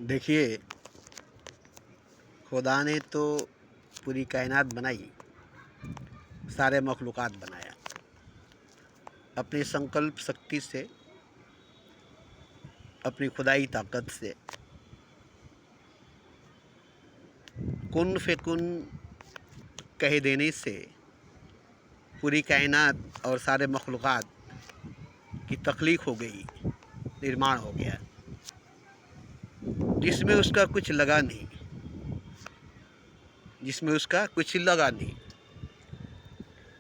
देखिए, खुदा ने तो पूरी कायनात बनाई, सारे मखलूक़ात बनाया अपनी संकल्प शक्ति से, अपनी खुदाई ताकत से। कुन फ़ेकुन कह देने से पूरी कायनात और सारे मखलूक़ात की तख्लीक हो गई, निर्माण हो गया, जिसमें उसका कुछ लगा नहीं, जिसमें उसका कुछ लगा नहीं।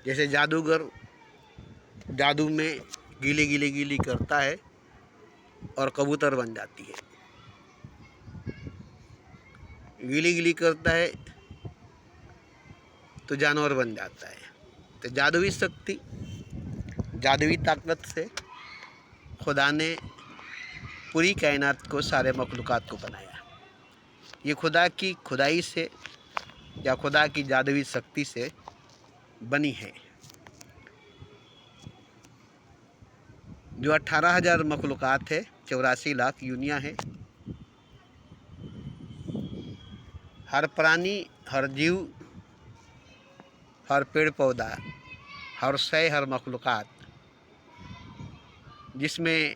जैसे जादूगर जादू में गीली गीली गीली करता है और कबूतर बन जाती है, गीली गीली करता है तो जानवर बन जाता है। तो जादुई शक्ति, जादुई ताकत से खुदा ने पूरी कायनात को, सारे मखलूक़ात को बनाया। ये खुदा की खुदाई से या खुदा की जादुई शक्ति से बनी है। जो 18,000 मखलूक़ात है, 84 लाख यूनिया है। हर प्राणी, हर जीव, हर पेड़ पौधा, हर शय, हर मखलूक़ात जिसमें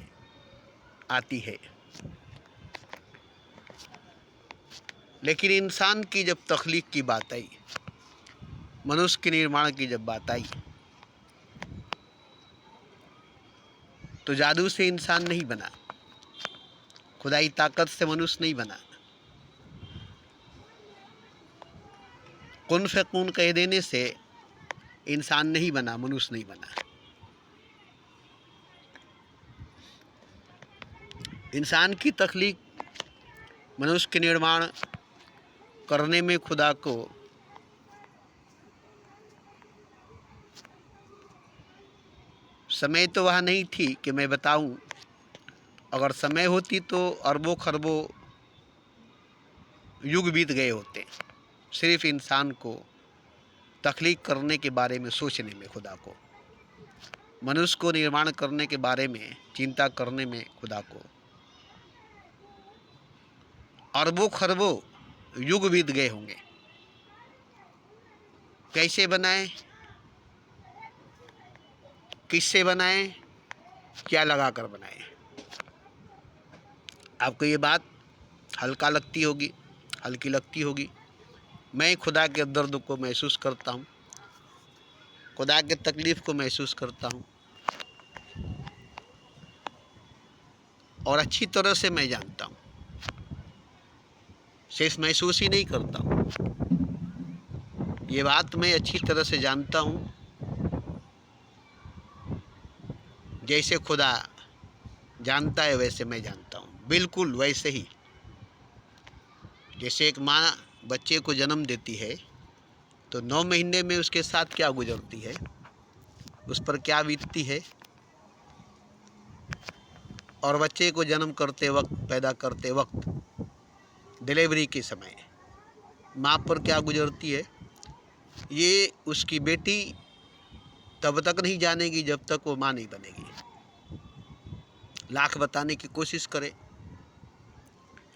आती है। लेकिन इंसान की जब तख्लीक की बात आई, मनुष्य के निर्माण की जब बात आई, तो जादू से इंसान नहीं बना, खुदाई ताकत से मनुष्य नहीं बना। कुन फ़यकून कह देने से इंसान नहीं बना, मनुष्य नहीं बना। इंसान की तख्लीक, मनुष्य के निर्माण करने में खुदा को समय तो वहाँ नहीं थी कि मैं बताऊं। अगर समय होती तो अरबों खरबों युग बीत गए होते सिर्फ इंसान को तख्लीक करने के बारे में सोचने में, खुदा को, मनुष्य को निर्माण करने के बारे में चिंता करने में खुदा को अरबों खरबों युग बीत गए होंगे। कैसे बनाए, किससे बनाए, क्या लगा कर बनाए। आपको ये बात हल्का लगती होगी, हल्की लगती होगी। मैं खुदा के दर्द को महसूस करता हूँ, खुदा के तकलीफ़ को महसूस करता हूँ, और अच्छी तरह से मैं जानता हूँ, सिर्फ महसूस ही नहीं करता हूँ, ये बात मैं अच्छी तरह से जानता हूँ। जैसे खुदा जानता है वैसे मैं जानता हूँ, बिल्कुल वैसे ही। जैसे एक माँ बच्चे को जन्म देती है तो 9 महीने में उसके साथ क्या गुजरती है, उस पर क्या बीतती है, और बच्चे को जन्म करते वक्त, पैदा करते वक्त, डिलीवरी के समय माँ पर क्या गुजरती है, ये उसकी बेटी तब तक नहीं जानेगी जब तक वो माँ नहीं बनेगी। लाख बताने की कोशिश करे,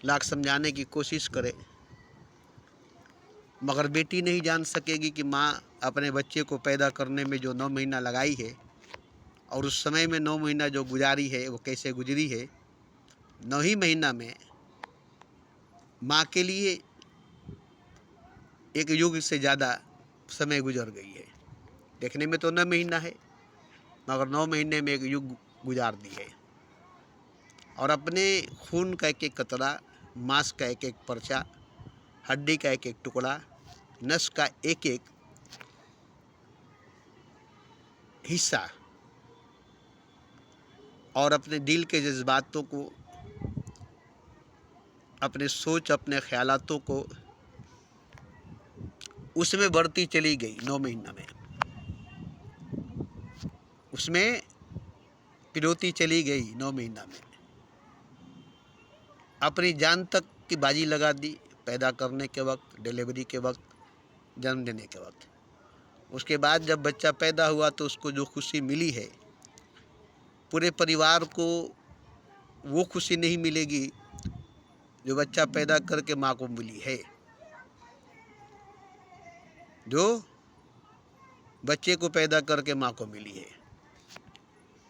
लाख समझाने की कोशिश करे, मगर बेटी नहीं जान सकेगी कि माँ अपने बच्चे को पैदा करने में जो 9 महीना लगाई है, और उस समय में 9 महीना जो गुजारी है वो कैसे गुजरी है। 9 ही महीना में माँ के लिए एक युग से ज़्यादा समय गुजर गई है। देखने में तो 9 महीना है, मगर 9 महीने में एक युग गुजार दी है। और अपने खून का एक एक कतरा, मांस का एक एक परचा, हड्डी का एक एक टुकड़ा, नस का एक एक हिस्सा, और अपने दिल के जज्बातों को, अपने सोच, अपने ख्यालातों को उसमें बढ़ती चली गई। 9 महीना में उसमें पिरोती चली गई। 9 महीना में अपनी जान तक की बाजी लगा दी, पैदा करने के वक्त, डिलीवरी के वक्त, जन्म देने के वक्त। उसके बाद जब बच्चा पैदा हुआ तो उसको जो खुशी मिली है, पूरे परिवार को वो खुशी नहीं मिलेगी जो बच्चा पैदा करके माँ को मिली है, जो बच्चे को पैदा करके माँ को मिली है,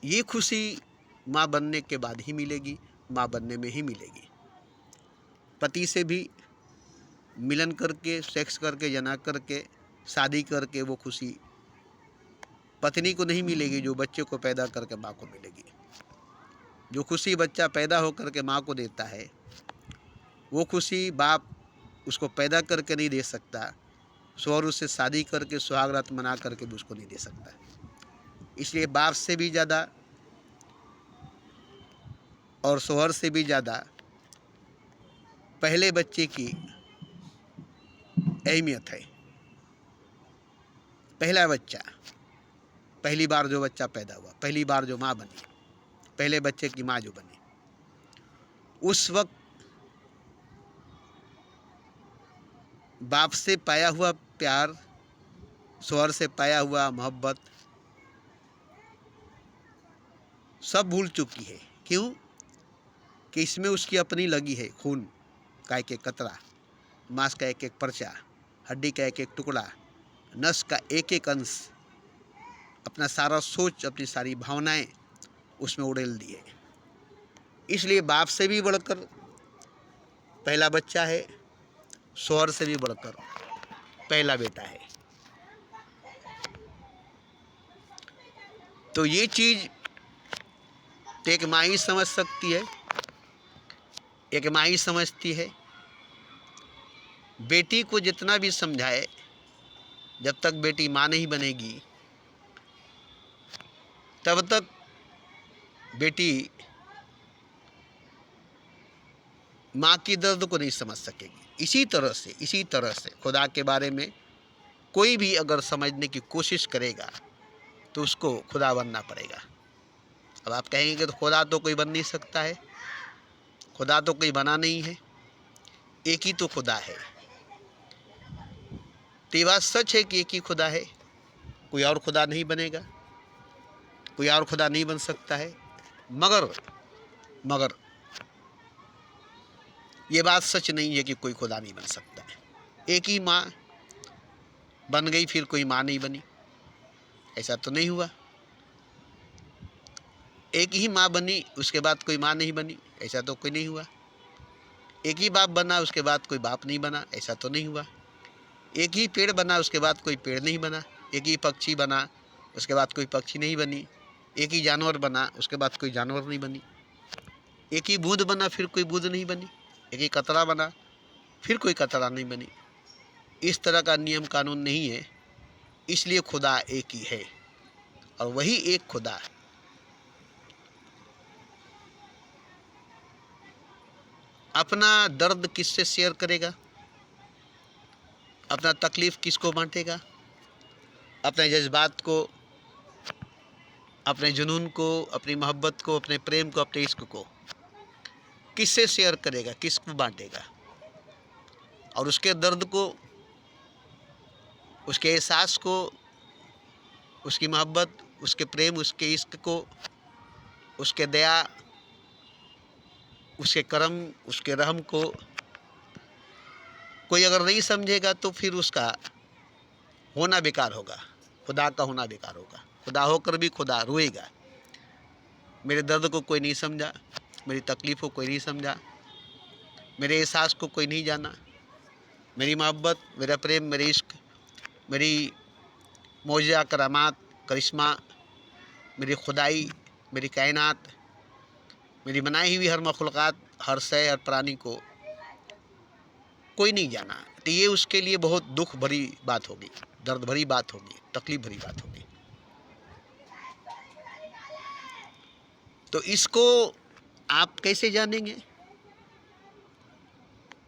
ये खुशी माँ बनने के बाद ही मिलेगी, माँ बनने में ही मिलेगी। पति से भी मिलन करके, सेक्स करके, जना करके, शादी करके वो खुशी पत्नी को नहीं मिलेगी जो बच्चे को पैदा करके माँ को मिलेगी। जो खुशी बच्चा पैदा होकर के माँ को देता है, वो खुशी बाप उसको पैदा करके नहीं दे सकता, शौहर उससे शादी करके सुहाग रात मना करके भी उसको नहीं दे सकता। इसलिए बाप से भी ज़्यादा और शौहर से भी ज़्यादा पहले बच्चे की अहमियत है। पहला बच्चा, पहली बार जो बच्चा पैदा हुआ, पहली बार जो माँ बनी, पहले बच्चे की माँ जो बनी, उस वक्त बाप से पाया हुआ प्यार, शौहर से पाया हुआ मोहब्बत सब भूल चुकी है। क्यों? कि इसमें उसकी अपनी लगी है, खून का एक एक कतरा, मांस का एक एक पर्चा, हड्डी का एक एक टुकड़ा, नस का एक एक अंश, अपना सारा सोच, अपनी सारी भावनाएं उसमें उड़ेल दी है। इसलिए बाप से भी बढ़कर पहला बच्चा है, शौहर से भी बढ़कर पहला बेटा है। तो ये चीज़ एक माँ ही समझ सकती है, एक माँ ही समझती है। बेटी को जितना भी समझाए, जब तक बेटी माँ नहीं बनेगी तब तक बेटी माँ की दर्द को नहीं समझ सकेगी। इसी तरह से खुदा के बारे में कोई भी अगर समझने की कोशिश करेगा तो उसको खुदा बनना पड़ेगा। अब आप कहेंगे कि तो खुदा तो कोई बन नहीं सकता है, खुदा तो कोई बना नहीं है, एक ही तो खुदा है। तो ये बात सच है कि एक ही खुदा है, कोई और खुदा नहीं बनेगा, कोई और खुदा नहीं बन सकता है। मगर ये बात सच नहीं है कि कोई खुदा नहीं बन सकता है। एक ही माँ बन गई फिर कोई माँ नहीं बनी, ऐसा तो नहीं हुआ। एक ही माँ बनी उसके बाद कोई माँ नहीं बनी, ऐसा तो कोई नहीं हुआ। एक ही बाप बना उसके बाद कोई बाप नहीं बना, ऐसा तो नहीं हुआ। एक ही पेड़ बना उसके बाद कोई पेड़ नहीं बना, एक ही पक्षी बना उसके बाद कोई पक्षी नहीं बनी, एक ही जानवर बना उसके बाद कोई जानवर नहीं बनी, एक ही बूंद बना फिर कोई बूंद नहीं बनी, एक ही कतरा बना फिर कोई कतरा नहीं बनी। इस तरह का नियम कानून नहीं है। इसलिए खुदा एक ही है और वही एक खुदा अपना दर्द किससे शेयर करेगा, अपना तकलीफ़ किसको बांटेगा, अपने जज्बात को, अपने जुनून को, अपनी मोहब्बत को, अपने प्रेम को, अपने इश्क को किससे शेयर करेगा, किसको बांटेगा। और उसके दर्द को, उसके एहसास को, उसकी मोहब्बत, उसके प्रेम, उसके इश्क को, उसके दया, उसके करम, उसके रहम को कोई अगर नहीं समझेगा तो फिर उसका होना बेकार होगा, खुदा का होना बेकार होगा। खुदा होकर भी खुदा रोएगा। मेरे दर्द को कोई नहीं समझा, मेरी तकलीफ़ को कोई नहीं समझा, मेरे एहसास को कोई नहीं जाना, मेरी मोहब्बत, मेरा प्रेम, मेरे इश्क, मेरी मौजा, करामात, करिश्मा, मेरी खुदाई, मेरी कायनात, मेरी बनाई हुई हर मखलूक़ात, हर शय, हर प्राणी को कोई नहीं जाना। तो ये उसके लिए बहुत दुख भरी बात होगी, दर्द भरी बात होगी, तकलीफ़ भरी बात होगी। तो इसको आप कैसे जानेंगे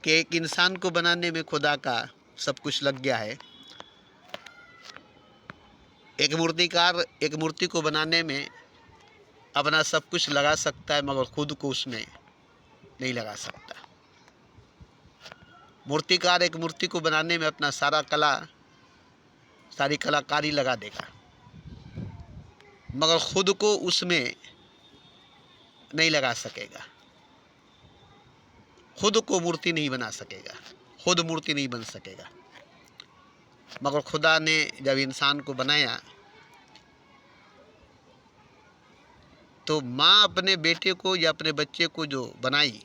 कि एक इंसान को बनाने में खुदा का सब कुछ लग गया है। एक मूर्तिकार एक मूर्ति को बनाने में अपना सब कुछ लगा सकता है मगर खुद को उसमें नहीं लगा सकता। मूर्तिकार एक मूर्ति को बनाने में अपना सारी कलाकारी लगा देगा मगर खुद को उसमें नहीं लगा सकेगा। खुद को मूर्ति नहीं बना सकेगा, खुद मूर्ति नहीं बन सकेगा। मगर खुदा ने जब इंसान को बनाया तो माँ अपने बेटे को या अपने बच्चे को जो बनाई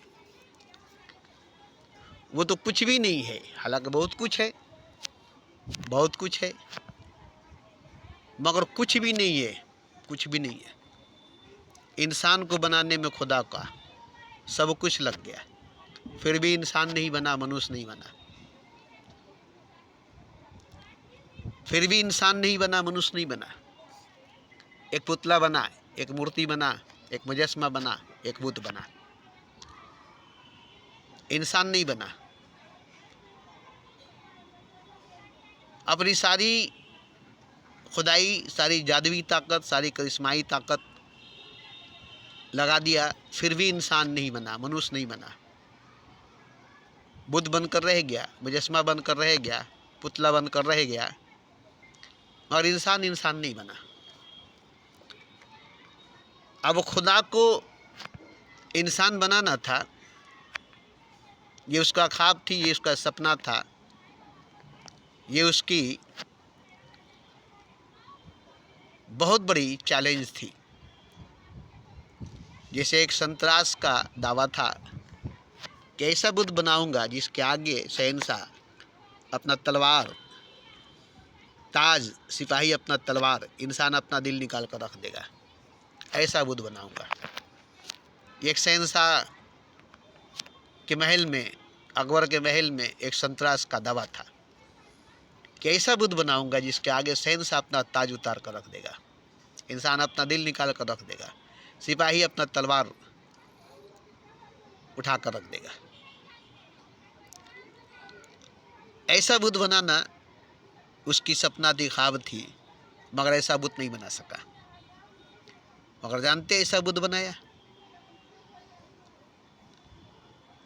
वो तो कुछ भी नहीं है, हालांकि बहुत कुछ है, बहुत कुछ है, मगर कुछ भी नहीं है, कुछ भी नहीं है। इंसान को बनाने में खुदा का सब कुछ लग गया, फिर भी इंसान नहीं बना, मनुष्य नहीं बना, फिर भी इंसान नहीं बना, मनुष्य नहीं बना। एक पुतला बना, एक मूर्ति बना, एक मुजस्मा बना, एक बुत बना, इंसान नहीं बना। अपनी सारी खुदाई, सारी जादुई ताकत, सारी करिश्माई ताकत लगा दिया, फिर भी इंसान नहीं बना, मनुष्य नहीं बना। बुद्ध बनकर रह गया, मुजस्मा बनकर रह गया, पुतला बनकर रह गया, और इंसान नहीं बना। अब खुदा को इंसान बनाना था, ये उसका ख्वाब थी, ये उसका सपना था, ये उसकी बहुत बड़ी चैलेंज थी। जैसे एक संतरास का दावा था कि ऐसा बुद्ध बनाऊंगा जिसके आगे शहंशाह अपना तलवार, ताज सिपाही अपना तलवार, इंसान अपना दिल निकाल कर रख देगा, ऐसा बुद्ध बनाऊंगा। एक शहंशाह के महल में, अकबर के महल में एक संतरास का दावा था कि ऐसा बुद्ध बनाऊंगा जिसके आगे शहंशाह अपना ताज उतार कर रख देगा, इंसान अपना दिल निकाल कर रख देगा, सिपाही अपना तलवार उठा कर रख देगा। ऐसा बुद्ध बनाना उसकी सपना थी, ख्वाब थी, मगर ऐसा बुद्ध नहीं बना सका। मगर जानते ऐसा बुद्ध बनाया?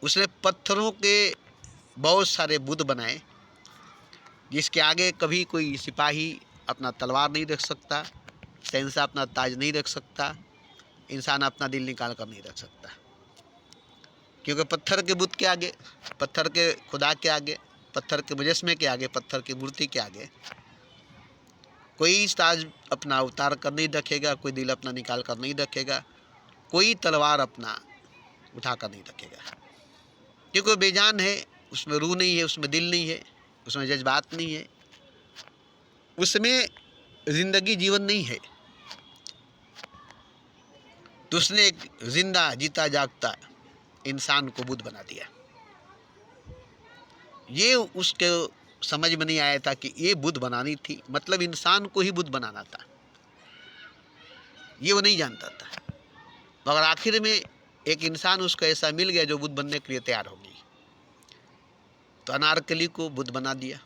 उसने पत्थरों के बहुत सारे बुद्ध बनाए जिसके आगे कभी कोई सिपाही अपना तलवार नहीं रख सकता, शहंशाह अपना ताज नहीं रख सकता, इंसान अपना दिल निकाल कर नहीं रख सकता। क्योंकि पत्थर के बुत के आगे, पत्थर के खुदा के आगे, पत्थर के मुजस्मे के आगे, पत्थर की मूर्ति के आगे कोई ताज अपना उतार कर नहीं रखेगा, कोई दिल अपना निकाल कर नहीं रखेगा, कोई तलवार अपना उठा कर नहीं रखेगा। क्योंकि बेजान है, उसमें रूह नहीं है, उसमें दिल नहीं है, उसमें जज्बात नहीं है, उसमें जिंदगी जीवन नहीं है। तो उसने एक जिंदा जीता जागता इंसान को बुद्ध बना दिया। ये उसके समझ में नहीं आया था कि ये बुद्ध बनानी थी, मतलब इंसान को ही बुद्ध बनाना था, ये वो नहीं जानता था। मगर आखिर में एक इंसान उसको ऐसा मिल गया जो बुद्ध बनने के लिए तैयार हो गई। तो अनारकली को बुद्ध बना दिया,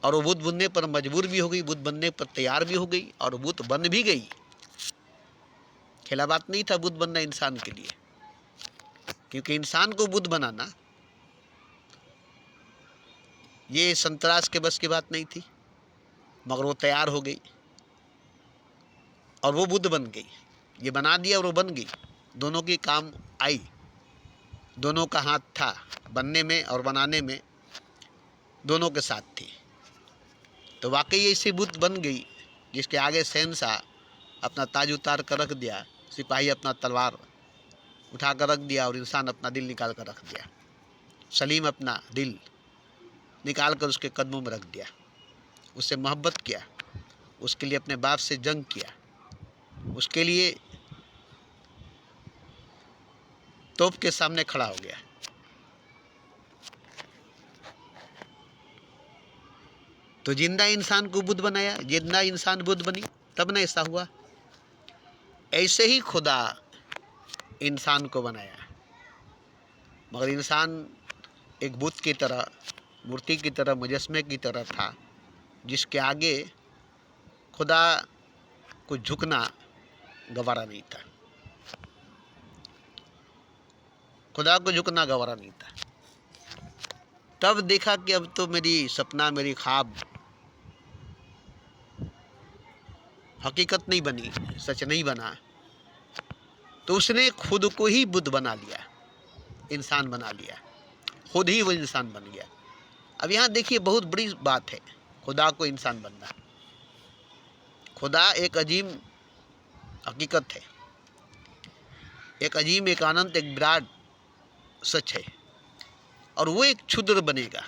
और वो बुद्ध बनने पर मजबूर भी हो गई, बुद्ध बनने पर तैयार भी हो गई, और बुद्ध बन भी गई। खेला बात नहीं था बुद्ध बनना इंसान के लिए, क्योंकि इंसान को बुद्ध बनाना ये संतरास के बस की बात नहीं थी। मगर वो तैयार हो गई और वो बुद्ध बन गई। ये बना दिया और वो बन गई, दोनों की काम आई, दोनों का हाथ था, बनने में और बनाने में दोनों के साथ थी। तो वाकई ऐसी बुद्ध बन गई जिसके आगे शहंशाह अपना ताज उतार कर रख दिया, सिपाही अपना तलवार उठा कर रख दिया, और इंसान अपना दिल निकाल कर रख दिया। सलीम अपना दिल निकाल कर उसके कदमों में रख दिया, उससे मोहब्बत किया, उसके लिए अपने बाप से जंग किया, उसके लिए तोप के सामने खड़ा हो गया। तो जिंदा इंसान को बुद्ध बनाया, जिंदा इंसान बुद्ध बनी, तब न ऐसा हुआ। ऐसे ही खुदा इंसान को बनाया, मगर इंसान एक बुत की तरह, मूर्ति की तरह, मुजस्मे की तरह था, जिसके आगे खुदा को झुकना गवारा नहीं था, खुदा को झुकना गवारा नहीं था। तब देखा कि अब तो मेरी सपना, मेरी ख्वाब हकीकत नहीं बनी, सच नहीं बना, तो उसने खुद को ही बुद्ध बना लिया। इंसान बना लिया, खुद ही वो इंसान बन गया। अब यहाँ देखिए बहुत बड़ी बात है खुदा को इंसान बनना। खुदा एक अजीम हकीकत है, एक अजीम, एक अनंत, एक विराट सच है। और वो एक क्षुद्र बनेगा,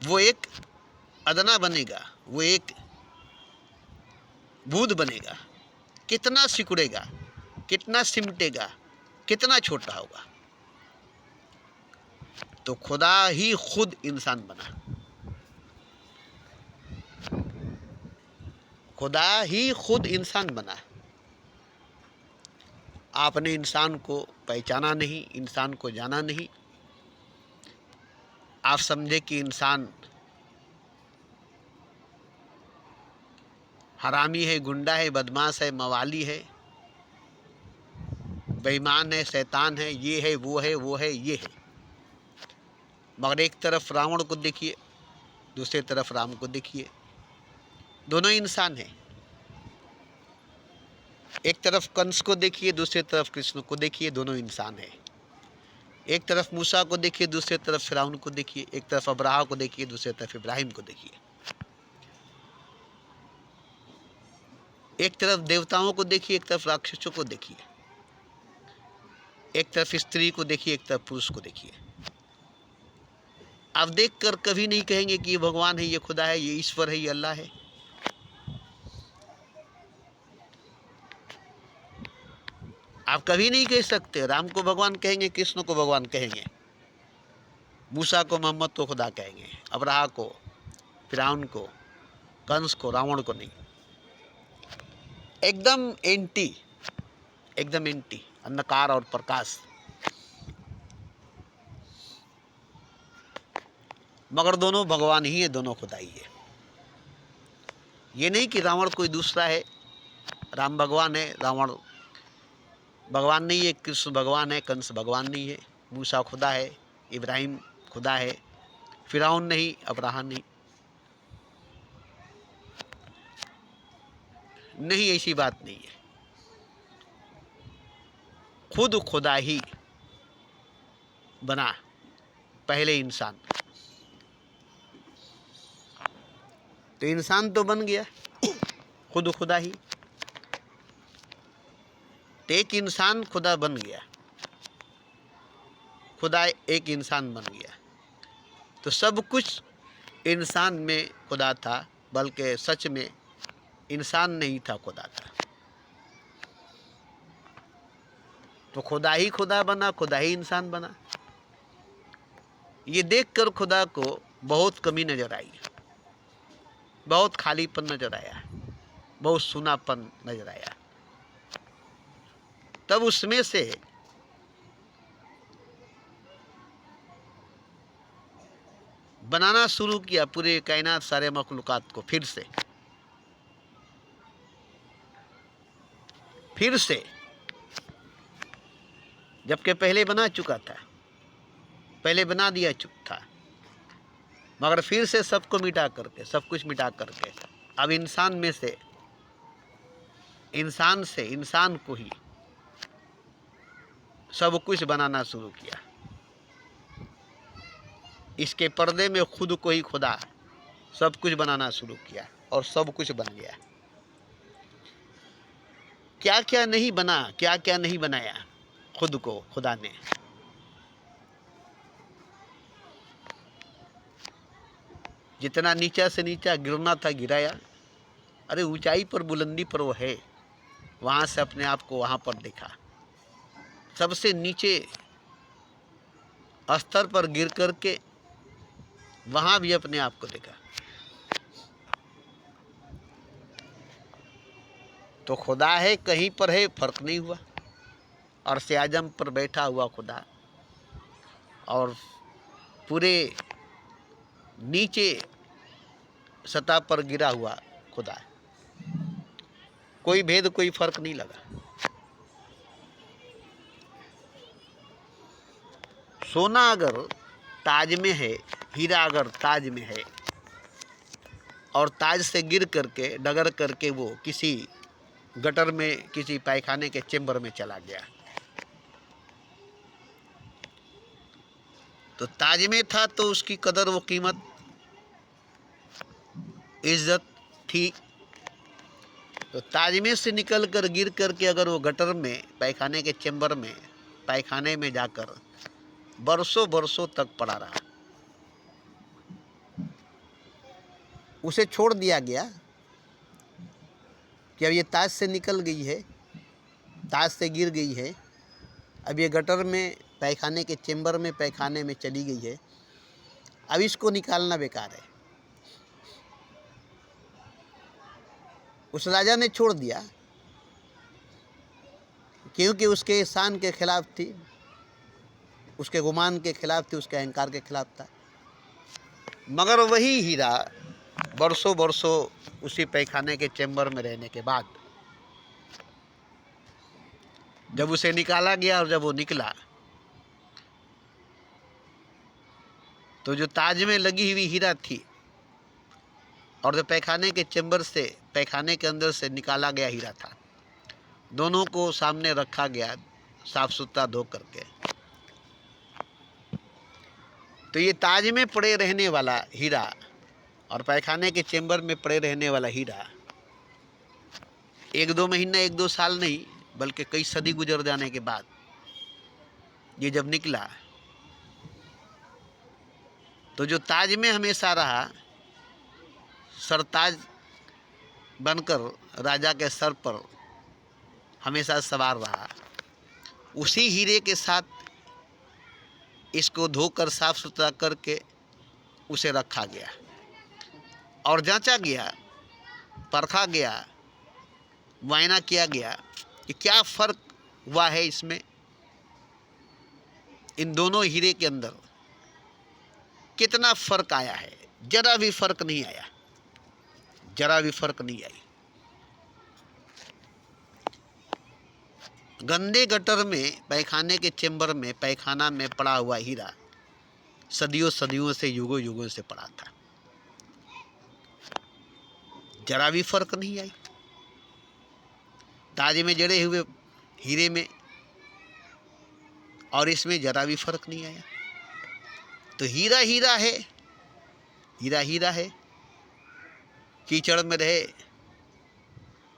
वो एक अदना बनेगा, वो एक बूंद बनेगा। कितना सिकुड़ेगा, कितना सिमटेगा, कितना छोटा होगा। तो खुदा ही खुद इंसान बना, खुदा ही खुद इंसान बना। आपने इंसान को पहचाना नहीं, इंसान को जाना नहीं। आप समझे कि इंसान हरामी है, गुंडा है, बदमाश है, मवाली है, बेईमान है, शैतान है, ये है, वो है, वो है, ये है। मगर एक तरफ रावण को देखिए, दूसरी तरफ राम को देखिए, दोनों इंसान हैं। एक तरफ कंस को देखिए, दूसरी तरफ कृष्ण को देखिए, दोनों इंसान हैं। एक तरफ मूसा को देखिए, दूसरी तरफ फिरौन को देखिए। एक तरफ अब्राहा को देखिए, दूसरी तरफ इब्राहिम को देखिए। एक तरफ देवताओं को देखिए, एक तरफ राक्षसों को देखिए। एक तरफ स्त्री को देखिए, एक तरफ पुरुष को देखिए। आप देखकर कभी नहीं कहेंगे कि ये भगवान है, ये खुदा है, ये ईश्वर है, ये अल्लाह है। आप कभी नहीं कह सकते। राम को भगवान कहेंगे, कृष्ण को भगवान कहेंगे, मूसा को, मोहम्मद को खुदा कहेंगे, अब्राहा को, फिरौन को, कंस को, रावण को नहीं। एकदम एंटी, एकदम एंटी, अंधकार और प्रकाश। मगर दोनों भगवान ही है, दोनों खुदा ही है। ये नहीं कि रावण कोई दूसरा है, राम भगवान है, रावण भगवान नहीं है, कृष्ण भगवान है, कंस भगवान नहीं है, मूसा खुदा है, इब्राहिम खुदा है, फिरौन नहीं, अब्राहा नहीं। नहीं, ऐसी बात नहीं है। खुद खुदा ही बना पहले इंसान। तो इंसान तो बन गया खुद खुदा ही। तो एक इंसान खुदा बन गया, खुदा एक इंसान बन गया। तो सब कुछ इंसान में खुदा था, बल्कि सच में इंसान नहीं था, खुदा था। तो खुदा ही खुदा बना, खुदा ही इंसान बना। ये देखकर खुदा को बहुत कमी नजर आई, बहुत खालीपन नजर आया, बहुत सूनापन नजर आया। तब उसमें से बनाना शुरू किया पूरे कायनात, सारे मखलूकात को फिर से, जबकि पहले बना चुका था, पहले बना दिया था। मगर फिर से सबको मिटा करके, सब कुछ मिटा करके अब इंसान में से, इंसान को ही सब कुछ बनाना शुरू किया। इसके पर्दे में खुद को ही खुदा सब कुछ बनाना शुरू किया और सब कुछ बन गया। क्या क्या नहीं बना, क्या क्या नहीं बनाया खुद को खुदा ने। जितना नीचा से नीचा गिरना था गिराया। अरे ऊंचाई पर, बुलंदी पर वो है, वहां से अपने आप को वहां पर देखा। सबसे नीचे स्तर पर गिर करके वहां भी अपने आप को देखा। तो खुदा है, कहीं पर है, फर्क नहीं हुआ। और सियाजम पर बैठा हुआ खुदा और पूरे नीचे सतह पर गिरा हुआ खुदा, कोई भेद, कोई फर्क नहीं लगा। सोना अगर ताज में है, हीरा अगर ताज में है, और ताज से गिर करके, डगर करके वो किसी गटर में, किसी पैखाने के चेंबर में चला गया, तो ताज में था तो उसकी कदर व कीमत इज्जत थी। तो ताज में से निकल कर गिर कर के अगर वो गटर में, पैखाने के चेंबर में, पैखाने में जाकर बरसों बरसों तक पड़ा रहा, उसे छोड़ दिया गया कि अब ये ताज से निकल गई है, ताज से गिर गई है, अब ये गटर में, पैखाने के चेंबर में, पैखाने में चली गई है, अब इसको निकालना बेकार है। उस राजा ने छोड़ दिया क्योंकि उसके एहसान के खिलाफ थी, उसके गुमान के खिलाफ थी, उसके अहंकार के खिलाफ था। मगर वही हीरा बरसों बरसों उसी पैखाने के चेंबर में रहने के बाद जब उसे निकाला गया और जब वो निकला तो जो ताज में लगी हुई हीरा थी और जो पैखाने के चेंबर से, पैखाने के अंदर से निकाला गया हीरा था, दोनों को सामने रखा गया साफ सुथरा धो करके। तो ये ताज में पड़े रहने वाला हीरा और पैखाने के चेंबर में पड़े रहने वाला हीरा एक दो महीना, एक दो साल नहीं, बल्कि कई सदी गुजर जाने के बाद ये जब निकला तो जो ताज में हमेशा रहा, सरताज बनकर राजा के सर पर हमेशा सवार रहा, उसी हीरे के साथ इसको धोकर साफ सुथरा करके उसे रखा गया और जांचा गया, परखा गया, मुआयना किया गया कि क्या फ़र्क हुआ है इसमें, इन दोनों हीरे के अंदर कितना फ़र्क आया है। जरा भी फ़र्क नहीं आया, जरा भी फ़र्क नहीं आई। गंदे गटर में, पैखाने के चेंबर में, पैखाना में पड़ा हुआ हीरा सदियों सदियों से, युगों युगों से पड़ा था, जरा भी फ़र्क नहीं आई। ताज में जड़े हुए हीरे में और इसमें जरा भी फ़र्क नहीं आया। तो हीरा हीरा है, हीरा हीरा है, कीचड़ में रहे,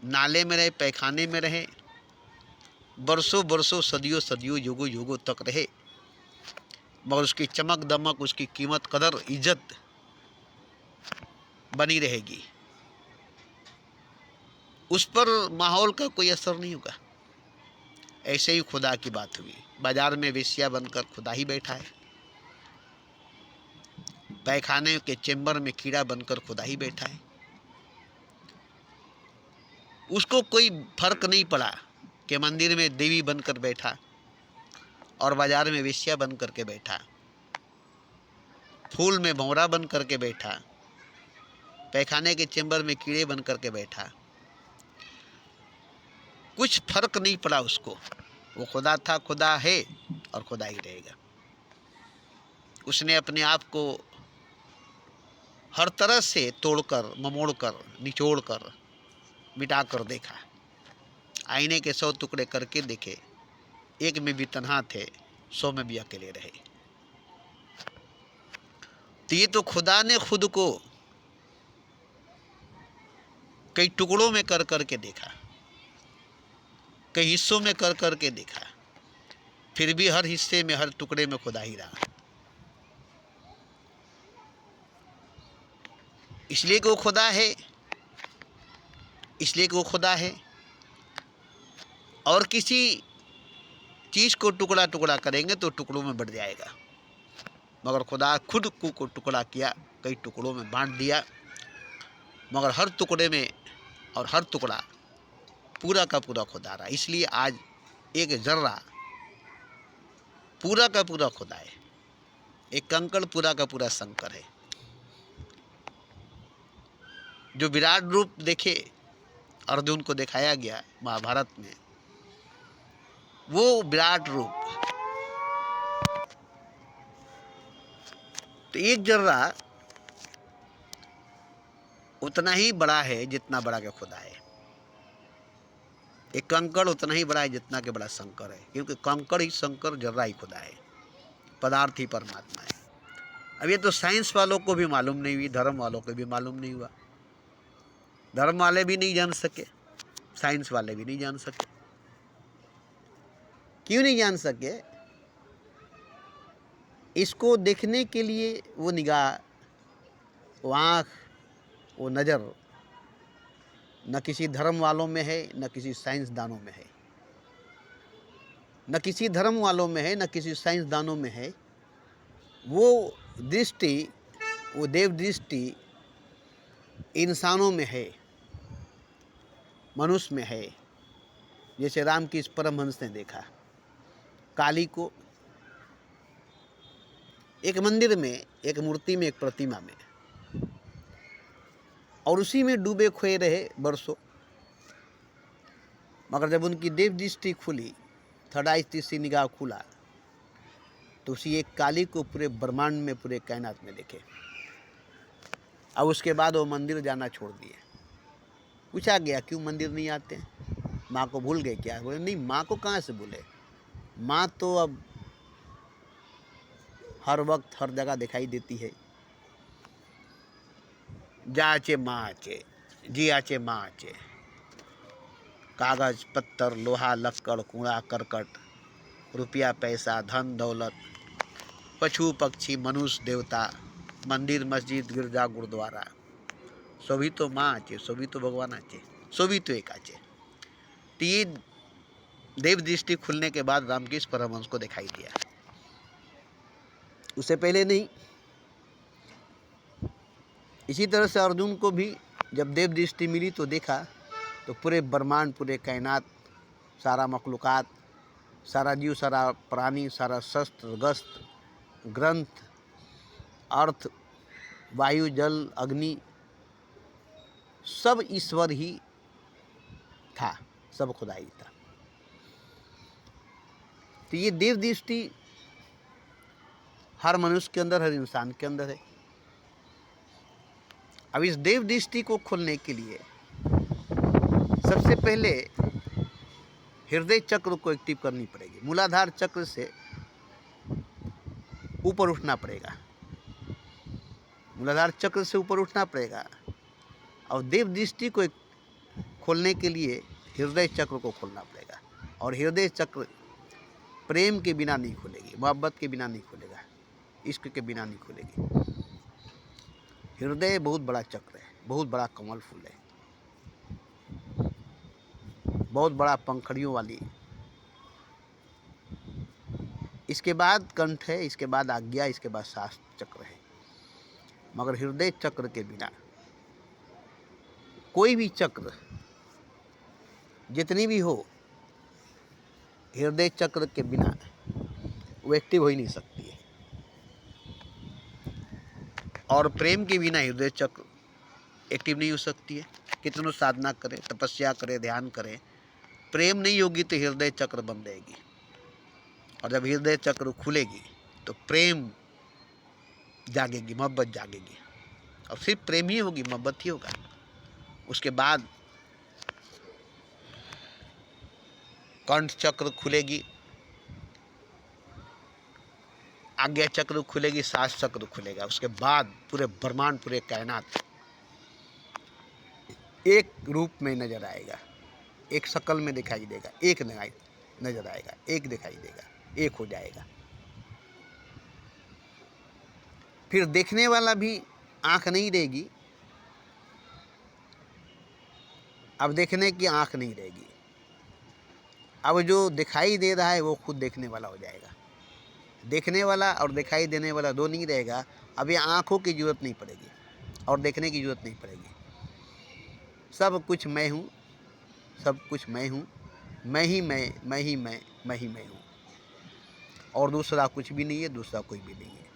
नाले में रहे, पैखाने में रहे, बरसों बरसों, सदियों सदियों, युगों युगों तक रहे, मगर उसकी चमक दमक, उसकी कीमत, कदर, इज्जत बनी रहेगी। उस पर माहौल का कोई असर नहीं होगा। ऐसे ही खुदा की बात हुई। बाजार में वेश्या बनकर खुदा ही बैठा है, पैखाने के चेंबर में कीड़ा बनकर खुदा ही बैठा है। उसको कोई फर्क नहीं पड़ा कि मंदिर में देवी बनकर बैठा और बाजार में वेश्या बन करके बैठा, फूल में भंवरा बन करके बैठा, पैखाने के चेंबर में कीड़े बन करके बैठा, कुछ फर्क नहीं पड़ा उसको। वो खुदा था, खुदा है और खुदा ही रहेगा। उसने अपने आप को हर तरह से तोड़कर, ममोड़कर, निचोड़कर, मिटाकर देखा। आईने के 100 टुकड़े करके देखे, एक में भी तन्हा थे, 100 में भी अकेले रहे। तो ये तो खुदा ने खुद को कई टुकड़ों में कर कर के देखा, कई हिस्सों में कर कर के देखा, फिर भी हर हिस्से में, हर टुकड़े में खुदा ही रहा। इसलिए कि वो खुदा है, इसलिए कि वो खुदा है। और किसी चीज़ को टुकड़ा टुकड़ा करेंगे तो टुकड़ों में बढ़ जाएगा, मगर खुदा खुद को टुकड़ा किया, कई टुकड़ों में बांट दिया, मगर हर टुकड़े में और हर टुकड़ा पूरा का पूरा खुदा रहा। इसलिए आज एक जर्रा पूरा का पूरा खुदा है, एक कंकड़ पूरा का पूरा शंकर है। जो विराट रूप देखे अर्जुन को दिखाया गया महाभारत में, वो विराट रूप। तो एक जर्रा उतना ही बड़ा है जितना बड़ा के खुदा है, एक कंकड़ उतना ही बड़ा है जितना के बड़ा शंकर है, क्योंकि कंकड़ ही शंकर, जर्रा ही खुदा है। पदार्थ ही परमात्मा है। अब ये तो साइंस वालों को भी मालूम नहीं हुई, धर्म वालों को भी मालूम नहीं हुआ। धर्म वाले भी नहीं जान सके, साइंस वाले भी नहीं जान सके। क्यों नहीं जान सके? इसको देखने के लिए वो निगाह, वो आँख, वो नज़र न किसी धर्म वालों में है, न किसी साइंसदानों में है। न किसी धर्म वालों में है, न किसी साइंसदानों में है। वो दृष्टि, वो देव दृष्टि इंसानों में है, मनुष्य में है। जैसे रामकृष्ण परमहंस ने देखा काली को एक मंदिर में, एक मूर्ति में, एक प्रतिमा में, और उसी में डूबे खोए रहे बरसों। मगर जब उनकी देव दृष्टि खुली, थर्ड आई तीसरी निगाह खुला, तो उसी एक काली को पूरे ब्रह्मांड में, पूरे कायनात में देखे। अब उसके बाद वो मंदिर जाना छोड़ दिए। पूछा गया क्यों मंदिर नहीं आते? माँ को भूल गए क्या? बोले नहीं, माँ को कहाँ से भूले, माँ तो अब हर वक्त हर जगह दिखाई देती है। जा आचे माँ आचे, जी आचे माँ आचे। कागज पत्थर लोहा लक्कड़ कूड़ा करकट, रुपया पैसा धन दौलत, पशु पक्षी मनुष्य देवता, मंदिर मस्जिद गिरजा गुरुद्वारा, सभी तो माँ आचे, सभी तो भगवान आचे, सभी तो एक आचे। तो ये देव दृष्टि खुलने के बाद रामकृष्ण परमहंस को दिखाई दिया, उससे पहले नहीं। इसी तरह से अर्जुन को भी जब देव दृष्टि मिली तो देखा तो पूरे ब्रह्मांड, पूरे कायनात, सारा मखलूकात, सारा जीव, सारा प्राणी, सारा शस्त्र गस्त्र ग्रंथ अर्थ वायु जल अग्नि, सब ईश्वर ही था, सब खुदा ही था। तो ये देव दृष्टि हर मनुष्य के अंदर, हर इंसान के अंदर है। अब इस देव दृष्टि को खोलने के लिए सबसे पहले हृदय चक्र को एक्टिव करनी पड़ेगी। मूलाधार चक्र से ऊपर उठना पड़ेगा, मूलाधार चक्र से ऊपर उठना पड़ेगा। और देव दृष्टि को खोलने के लिए हृदय चक्र को खोलना पड़ेगा। और हृदय चक्र प्रेम के बिना नहीं खुलेगी, मोहब्बत के बिना नहीं खुलेगा, इश्क के बिना नहीं खुलेगी। हृदय बहुत बड़ा चक्र है, बहुत बड़ा कमल फूल है, बहुत बड़ा पंखड़ियों वाली। इसके बाद कंठ है, इसके बाद आज्ञा, इसके बाद शास्त्र चक्र है। मगर हृदय चक्र के बिना कोई भी चक्र जितनी भी हो, हृदय चक्र के बिना वो एक्टिव हो ही नहीं सकती है। और प्रेम के बिना हृदय चक्र एक्टिव नहीं हो सकती है। कितनों साधना करें, तपस्या करें, ध्यान करें, प्रेम नहीं होगी तो हृदय चक्र बंद रहेगी। और जब हृदय चक्र खुलेगी तो प्रेम जागेगी, मोहब्बत जागेगी। और सिर्फ प्रेम ही होगी, मोहब्बत ही होगा। उसके बाद कंठ चक्र खुलेगी, आज्ञा चक्र खुलेगी, शास्त्र चक्र खुलेगा। उसके बाद पूरे ब्रह्मांड, पूरे कायनात एक रूप में नजर आएगा, एक शक्ल में दिखाई देगा, एक नजर आएगा, एक दिखाई देगा, एक हो जाएगा। फिर देखने वाला भी आंख नहीं रहेगी, अब देखने की आंख नहीं रहेगी। अब जो दिखाई दे रहा है वो खुद देखने वाला हो जाएगा। देखने वाला और दिखाई देने वाला दो नहीं रहेगा। अब ये आँखों की जरूरत नहीं पड़ेगी और देखने की जरूरत नहीं पड़ेगी। सब कुछ मैं हूँ, सब कुछ मैं हूँ, मैं ही मैं, मैं ही मैं ही मैं हूँ। और दूसरा कुछ भी नहीं है, दूसरा कोई भी नहीं है।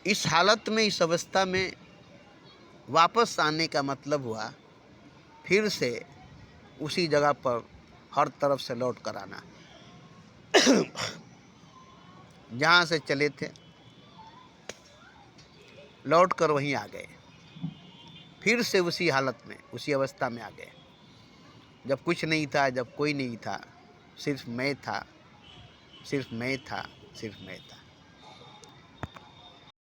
इस हालत में, इस अवस्था में वापस आने का मतलब हुआ फिर से उसी जगह पर हर तरफ से लौट कर आना जहाँ से चले थे, लौट कर वहीं आ गए। फिर से उसी हालत में, उसी अवस्था में आ गए जब कुछ नहीं था, जब कोई नहीं था, सिर्फ मैं था, सिर्फ मैं था। सिर्फ मेहता।